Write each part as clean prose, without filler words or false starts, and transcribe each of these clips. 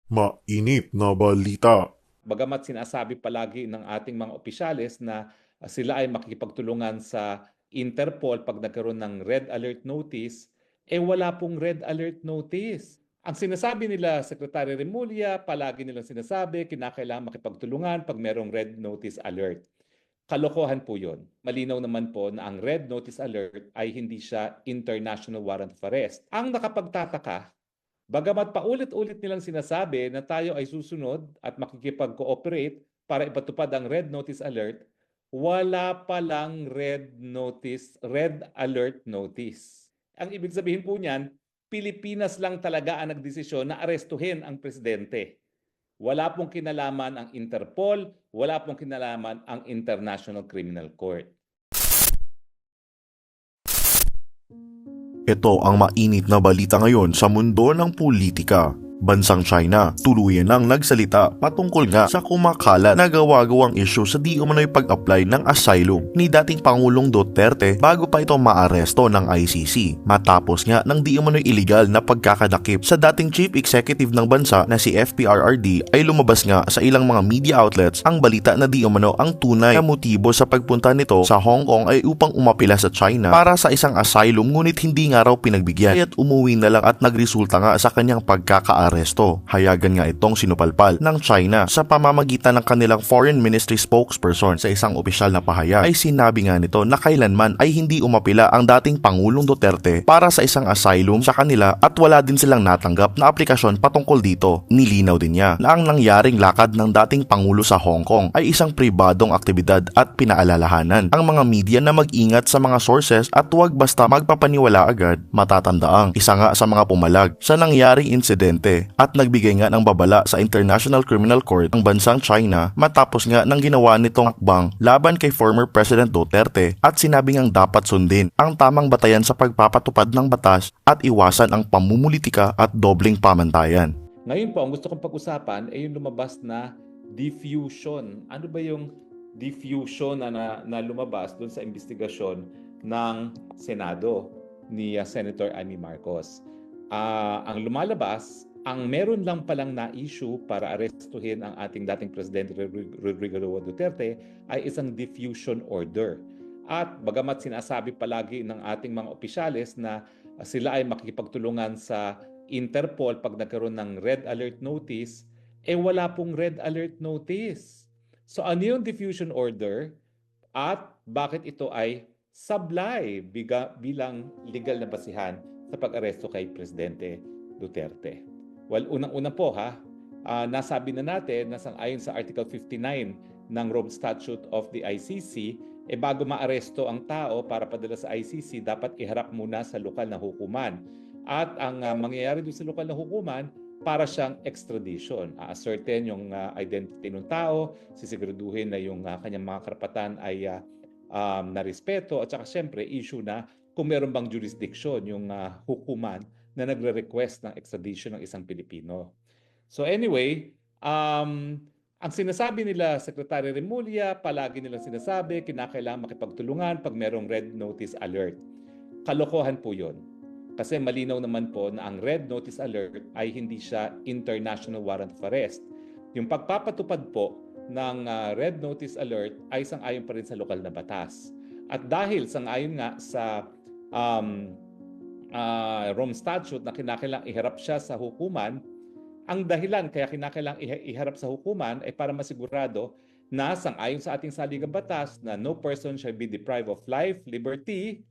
Mainit na balita. Bagamat sinasabi palagi ng ating mga opisyales na sila ay makikipagtulungan sa Interpol pag nagkaroon ng red alert notice, wala pong red alert notice. Ang sinasabi nila, Secretary Remulla, palagi nilang sinasabi, kinakailangan makipagtulungan pag merong red notice alert. Kalokohan po yun. Malinaw naman po na ang red notice alert ay hindi siya international warrant of arrest. Ang nakapagtataka, bagamat paulit-ulit nilang sinasabi na tayo ay susunod at makikipag-cooperate para ipatupad ang red notice alert, wala palang red alert notice. Ang ibig sabihin po niyan, Pilipinas lang talaga ang nagdesisyon na arestuhin ang presidente. Wala pong kinalaman ang Interpol, wala pong kinalaman ang International Criminal Court. Ito ang mainit na balita ngayon sa mundo ng politika. Bansang China, tuluyan nang nagsalita patungkol nga sa kumakala na gawa-gawang issue sa di umano'y pag-apply ng asylum ni dating Pangulong Duterte bago pa ito maaresto ng ICC. Matapos nga ng di umano'y illegal na pagkakadakip sa dating Chief Executive ng bansa na si FPRRD ay lumabas nga sa ilang mga media outlets ang balita na di umano ang tunay na motibo sa pagpunta nito sa Hong Kong ay upang umapila sa China para sa isang asylum ngunit hindi nga raw pinagbigyan kaya't umuwi na lang at nagresulta nga sa kanyang pagkakaaresto. Hayagan nga itong sinupalpal ng China sa pamamagitan ng kanilang Foreign Ministry spokesperson. Sa isang opisyal na pahayag ay sinabi nga nito na kailanman ay hindi umapila ang dating Pangulong Duterte para sa isang asylum sa kanila at wala din silang natanggap na aplikasyon patungkol dito. Nilinaw din niya na ang nangyaring lakad ng dating Pangulo sa Hong Kong ay isang pribadong aktibidad at pinaalalahanan ang mga media na mag-ingat sa mga sources at huwag basta magpapaniwala agad. Matatandaang isa nga sa mga pumalag sa nangyaring insidente at nagbigay nga ng babala sa International Criminal Court ang bansang China matapos nga ng ginawa nitong akbang laban kay former President Duterte at sinabi ngang dapat sundin ang tamang batayan sa pagpapatupad ng batas at iwasan ang pamumulitika at dobling pamantayan. Ngayon po, ang gusto kong pag-usapan ay yung lumabas na diffusion. Ano ba yung diffusion na lumabas doon sa investigasyon ng Senado ni Senator Amy Marcos? Ang lumalabas, ang meron lang palang na-issue para arestuhin ang ating dating Presidente Rodrigo Roa Duterte ay isang diffusion order. At bagamat sinasabi palagi ng ating mga opisyales na sila ay makikipagtulungan sa Interpol pag nagkaroon ng red alert notice, wala pong red alert notice. So ano yung diffusion order at bakit ito ay sablay bilang legal na basihan sa pag-aresto kay Presidente Duterte? Well, unang-una po nasabi na natin na ayon sa Article 59 ng Rome Statute of the ICC, bago maaresto ang tao para padala sa ICC, dapat iharap muna sa lokal na hukuman. At ang mangyayari doon sa lokal na hukuman, para siyang extradition. A-ascertain yung identity ng tao, sisiguraduhin na yung kanyang mga karapatan ay narespeto at saka siyempre issue na kung meron bang jurisdiction yung hukuman na nagre-request ng extradition ng isang Pilipino. So anyway, ang sinasabi nila, Secretary Remulla, palagi nilang sinasabi, kinakailangan makipagtulungan pag merong red notice alert. Kalokohan po yun. Kasi malinaw naman po na ang red notice alert ay hindi siya international warrant of arrest. Yung pagpapatupad po ng red notice alert ay sang-ayon pa rin sa lokal na batas. At dahil sang-ayon nga sa Rome Statute na kinakailangang iharap siya sa hukuman, ang dahilan kaya kinakailangang iharap sa hukuman ay para masigurado na sang-ayon sa ating saligang batas na no person shall be deprived of life, liberty,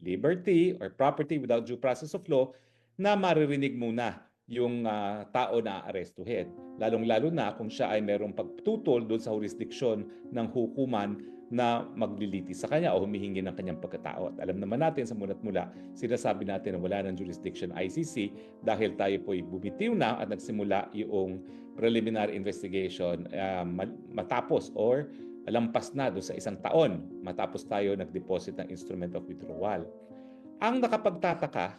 or property without due process of law, na maririnig muna yung tao na aarestuhin. Lalong-lalo na kung siya ay merong pagtutol doon sa jurisdiksyon ng hukuman na maglilitis sa kanya o humihingi ng kanyang pagkatao. At alam naman natin sa mulat mula, sinasabi natin na wala ng jurisdiction ICC dahil tayo po'y bumitiw na at nagsimula yung preliminary investigation matapos or lampas na doon sa isang taon matapos tayo nag-deposit ng instrument of withdrawal. Ang nakapagtataka,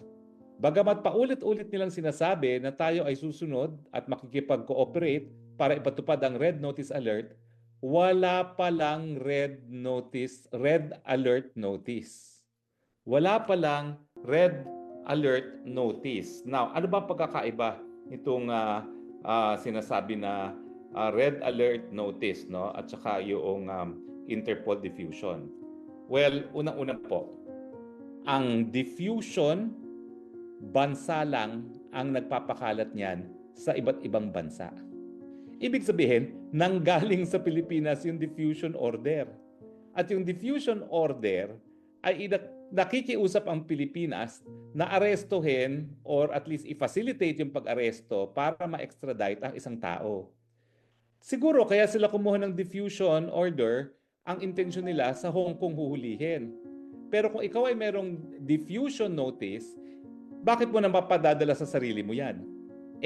bagamat paulit-ulit nilang sinasabi na tayo ay susunod at makikipag-cooperate para ipatupad ang red notice alert, wala palang red alert notice. Wala palang red alert notice. Now, ano ba ang pagkakaiba nitong sinasabi na red alert notice, no? At saka yung Interpol diffusion. Well, unang-una po, ang diffusion, bansa lang ang nagpapakalat niyan sa iba't ibang bansa. Ibig sabihin, nanggaling sa Pilipinas yung diffusion order. At yung diffusion order ay nakikiusap ang Pilipinas na arestuhin or at least i-facilitate yung pag-aresto para ma-extradite ang isang tao. Siguro kaya sila kumuha ng diffusion order, ang intensyon nila sa Hong Kong huhulihin. Pero kung ikaw ay merong diffusion notice, bakit mo na mapadadala sa sarili mo yan?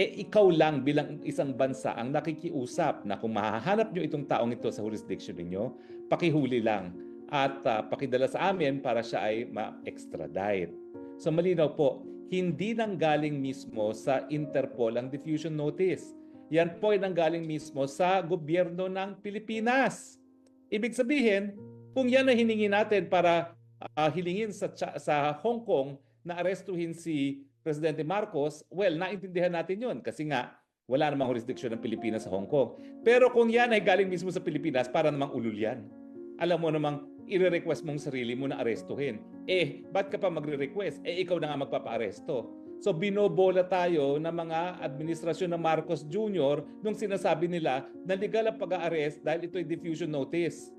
Ikaw lang bilang isang bansa ang nakikiusap na kung mahahanap nyo itong taong ito sa jurisdiction ninyo, pakihuli lang at pakidala sa amin para siya ay ma-extradite. So malinaw po, hindi nanggaling mismo sa Interpol ang diffusion notice. Yan po ay nanggaling mismo sa gobyerno ng Pilipinas. Ibig sabihin, kung yan ay hiningi natin para hilingin sa Hong Kong na arestuhin si Presidente Marcos, well, naintindihan natin yun kasi nga wala namang jurisdiction ng Pilipinas sa Hong Kong. Pero kung yan ay galing mismo sa Pilipinas, para namang ulul yan. Alam mo namang i-request mong sarili mo na arestuhin. Ba't ka pa magre-request? Ikaw na nga magpapa-aresto. So binobola tayo ng mga administrasyon ng Marcos Jr. nung sinasabi nila na legal ang pag-a-arrest dahil ito ay diffusion notice.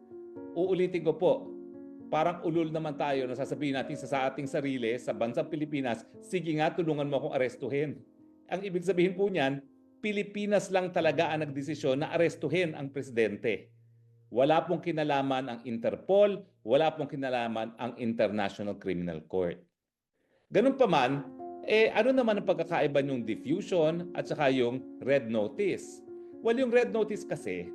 Uulitin ko po, parang ulul naman tayo na sasabihin natin sa ating sarili, sa bansang Pilipinas, sige nga, tulungan mo akong arestuhin. Ang ibig sabihin po niyan, Pilipinas lang talaga ang nagdesisyon na arestuhin ang presidente. Wala pong kinalaman ang Interpol, wala pong kinalaman ang International Criminal Court. Ganun pa man, ano naman ang pagkakaiba ng diffusion at saka yung red notice? Well, yung red notice kasi,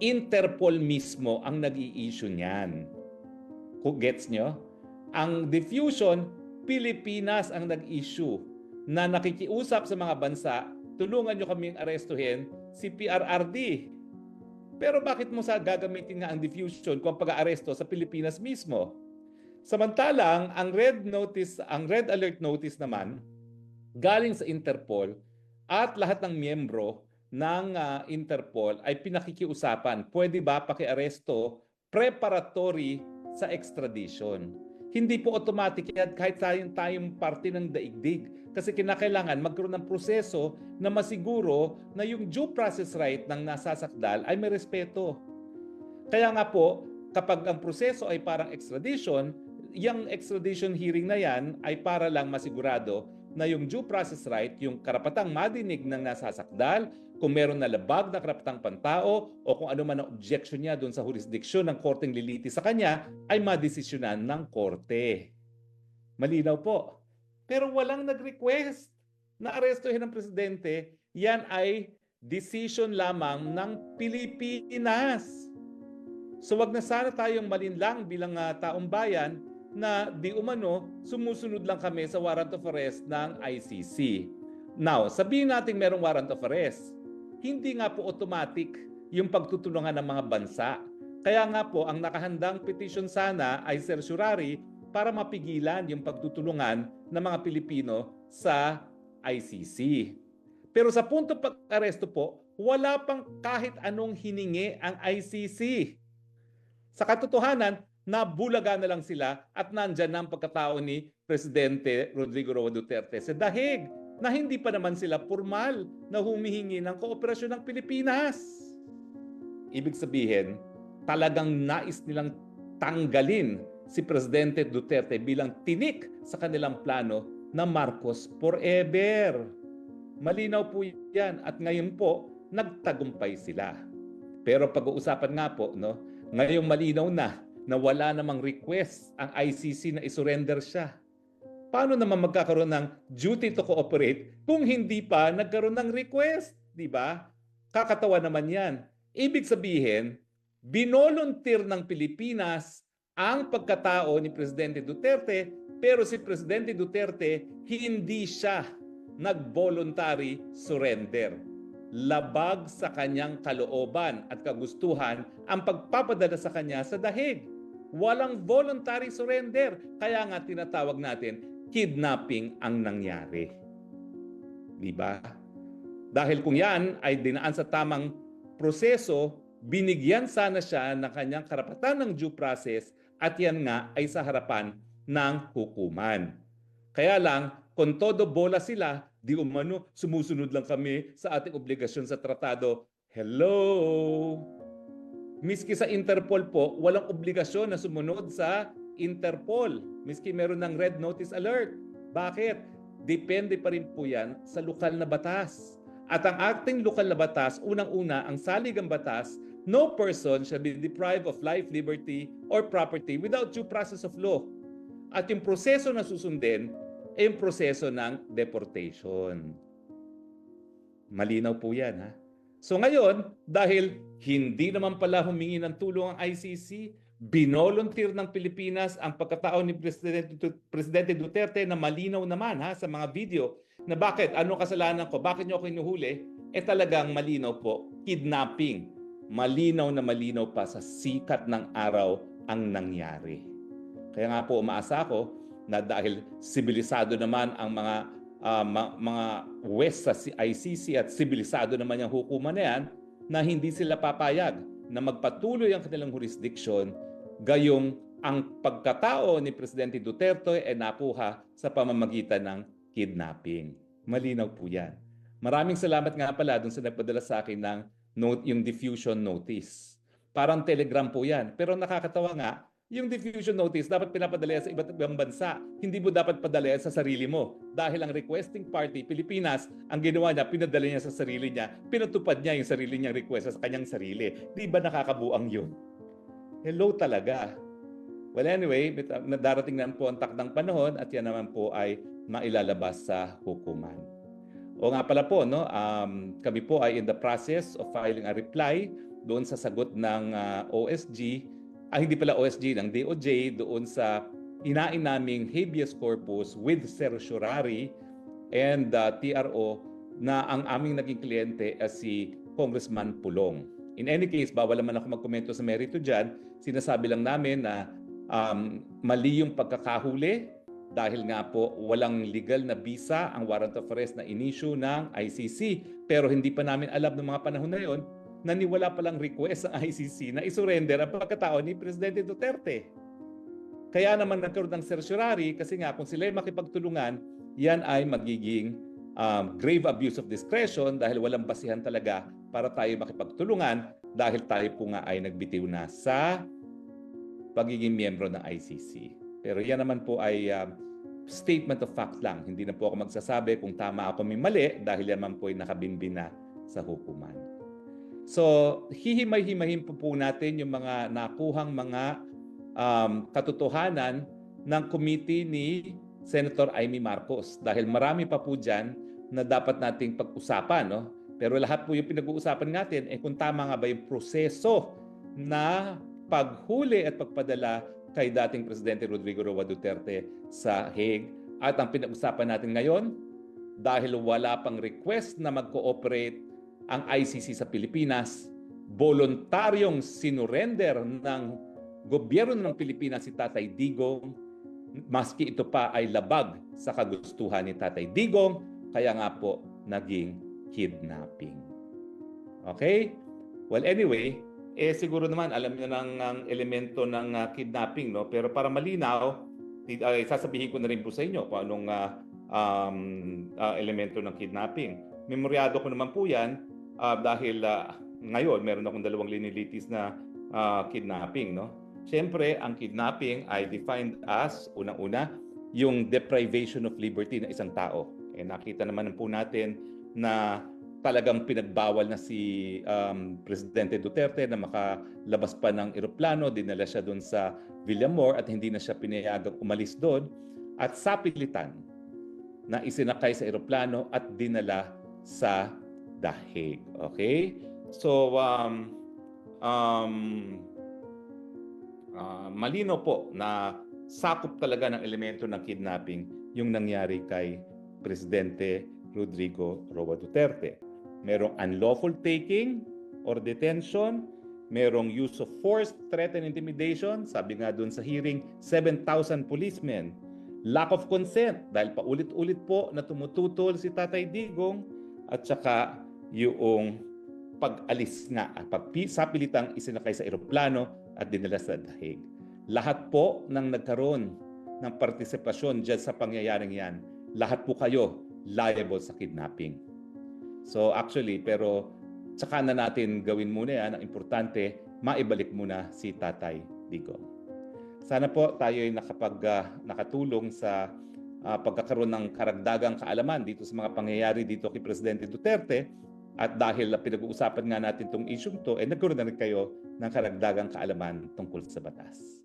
Interpol mismo ang nag-i-issue niyan. Gets nyo? Ang diffusion, Pilipinas ang nag-issue na nakikiusap sa mga bansa, tulungan nyo kaming arestuhin si PRRD. Pero bakit mo gagamitin nga ang diffusion kung pag-aaresto sa Pilipinas mismo? Samantalang, ang red alert notice naman, galing sa Interpol at lahat ng miyembro ng Interpol ay pinakikiusapan. Pwede ba pakiaresto preparatory sa extradition? Hindi po automatic yan kahit tayong parte ng daigdig. Kasi kinakailangan magkaroon ng proseso na masiguro na yung due process right ng nasasakdal ay may respeto. Kaya nga po, kapag ang proseso ay parang extradition, yung extradition hearing na yan ay para lang masigurado na yung due process right, yung karapatang madinig ng nasasakdal, kung meron na labag na karapatang pantao o kung ano man ang objection niya doon sa jurisdiksyon ng korteng liliti sa kanya, ay madesisyonan ng korte. Malinaw po. Pero walang nag-request na arestuhin ng presidente, yan ay decision lamang ng Pilipinas. So wag na sana tayong malinlang bilang taong bayan na di umano sumusunod lang kami sa warrant of arrest ng ICC. Now, sabihin natin merong warrant of arrest. Hindi nga po automatic yung pagtutulungan ng mga bansa. Kaya nga po, ang nakahandang petition sana ay certiorari para mapigilan yung pagtutulungan ng mga Pilipino sa ICC. Pero sa punto pag-aresto po, wala pang kahit anong hiningi ang ICC. Sa katotohanan, nabulaga na lang sila at nandyan na ang pagkatao ni Presidente Rodrigo Roa Duterte sa dahig na hindi pa naman sila formal na humihingi ng kooperasyon ng Pilipinas. Ibig sabihin, talagang nais nilang tanggalin si Presidente Duterte bilang tinik sa kanilang plano na Marcos forever. Malinaw po yan at ngayon po, nagtagumpay sila. Pero pag-uusapan nga po, ngayong malinaw na wala namang request ang ICC na isurrender siya. Paano naman magkakaroon ng duty to cooperate kung hindi pa nagkaroon ng request? Di ba? Kakatawa naman yan. Ibig sabihin, binolunteer ng Pilipinas ang pagkatao ni Presidente Duterte, pero si Presidente Duterte hindi siya nag-voluntary surrender. Labag sa kanyang kalooban at kagustuhan ang pagpapadala sa kanya sa dahig. Walang voluntary surrender. Kaya nga tinatawag natin, kidnapping ang nangyari. Di ba? Dahil kung yan ay dinaan sa tamang proseso, binigyan sana siya ng kanyang karapatan ng due process at yan nga ay sa harapan ng hukuman. Kaya lang, kung todo bola sila, di umano, sumusunod lang kami sa ating obligasyon sa tratado. Hello! Miski sa Interpol po, walang obligasyon na sumunod sa Interpol. Miski meron ng red notice alert. Bakit? Depende pa rin po yan sa lokal na batas. At ang ating lokal na batas, unang-una, ang saligang batas, no person shall be deprived of life, liberty, or property without due process of law. At yung proseso na susundin ay yung proseso ng deportation. Malinaw po yan, ha? So ngayon, dahil hindi naman pala humingi ng tulong ang ICC, binolunteer ng Pilipinas ang pagkatao ni Presidente Duterte na malinaw naman ha, sa mga video na bakit, ano kasalanan ko, bakit niyo ako inuhuli, talagang malinaw po, kidnapping. Malinaw na malinaw pa sa sikat ng araw ang nangyari. Kaya nga po umaasa ako na dahil sibilisado naman ang mga West sa ICC at sibilisado naman yung hukuman na yan, na hindi sila papayag na magpatuloy ang kanilang jurisdiction gayong ang pagkatao ni Presidente Duterte ay napuha sa pamamagitan ng kidnapping. Malinaw po yan. Maraming salamat nga pala dun sa nagpadala sa akin ng yung diffusion notice. Parang telegram po yan. Pero nakakatawa nga, yung diffusion notice dapat pinapadala sa iba't ibang bansa. Hindi mo dapat padala sa sarili mo. Dahil ang requesting party, Pilipinas, ang ginawa niya, pinadala niya sa sarili niya. Pinatupad niya yung sarili niyang request sa kanyang sarili. Di ba nakakabuang yun? Hello talaga. Well anyway, darating na po ang takdang panahon at yan naman po ay mailalabas sa hukuman. O nga pala po, no, kami po ay in the process of filing a reply doon sa sagot ng OSG, hindi pala OSG, ng DOJ doon sa inain naming habeas corpus with certiorari and TRO na ang aming naging kliyente ay si Congressman Pulong. In any case, bawal naman ako magkomento sa merito dyan. Sinasabi lang namin na mali yung pagkakahuli dahil nga po walang legal na visa ang warrant of arrest na in-issue ng ICC. Pero hindi pa namin alam ng mga panahon na yon na niwala palang request ng ICC na isurrender ang pagkatao ni Presidente Duterte. Kaya naman nagkaroon ng certiorari kasi nga kung sila ay makipagtulungan, yan ay magiging grave abuse of discretion dahil walang basihan talaga para tayo makipagtulungan dahil tayo po nga ay nagbitiw na sa pagiging miyembro ng ICC. Pero yan naman po ay statement of fact lang. Hindi na po ako magsasabi kung tama ako may mali dahil yan naman po ay nakabinbin na sa hukuman. So, hihimay-himayin po natin yung mga nakuhang mga katotohanan ng committee ni Senator Amy Marcos. Dahil marami pa po dyan na dapat nating pag-usapan. No? Pero lahat po yung pinag-uusapan natin, kung tama nga ba yung proseso na paghuli at pagpadala kay dating Presidente Rodrigo Roa Duterte sa Hague. At ang pinag-usapan natin ngayon, dahil wala pang request na mag-cooperate ang ICC sa Pilipinas, voluntaryong sinurrender ng gobyerno ng Pilipinas si Tatay Digong, maski ito pa ay labag sa kagustuhan ni Tatay Digong, kaya nga po naging kidnapping. Okay? Well anyway, siguro naman alam niyo ng elemento ng kidnapping, no? Pero para malinaw, sasabihin ko na rin po sa inyo kung anong elemento ng kidnapping. Memoryado ko naman po yan dahil ngayon meron akong dalawang linilitis na kidnapping, no? Siyempre, ang kidnapping ay defined as, unang-una, yung deprivation of liberty ng isang tao. Nakita naman po natin na talagang pinagbawal na si Presidente Duterte na makalabas pa ng eroplano, dinala siya doon sa Villamor at hindi na siya pinayagang umalis doon at sapilitan na isinakay sa eroplano at dinala sa The Hague. Okay? So, malino po na sakop talaga ng elemento ng kidnapping yung nangyari kay Presidente Rodrigo Roa Duterte. Merong unlawful taking or detention, merong use of force, threat and intimidation, sabi nga doon sa hearing, 7,000 policemen. Lack of consent, dahil paulit-ulit po na tumututol si Tatay Digong at saka yung pag-alis nga, sapilitang isinakay sa eroplano at dinala sa dahig. Lahat po ng nagkaroon ng partisipasyon dyan sa pangyayaring yan, lahat po kayo liable sa kidnapping. So actually, pero tsaka na natin gawin muna yan. Ang importante, maibalik muna si Tatay Digong. Sana po tayo ay nakatulong sa pagkakaroon ng karagdagang kaalaman dito sa mga pangyayari dito kay Presidente Duterte. At dahil pinag-uusapan nga natin itong issue to, nagkaroon na rin kayo ng karagdagang kaalaman tungkol sa batas.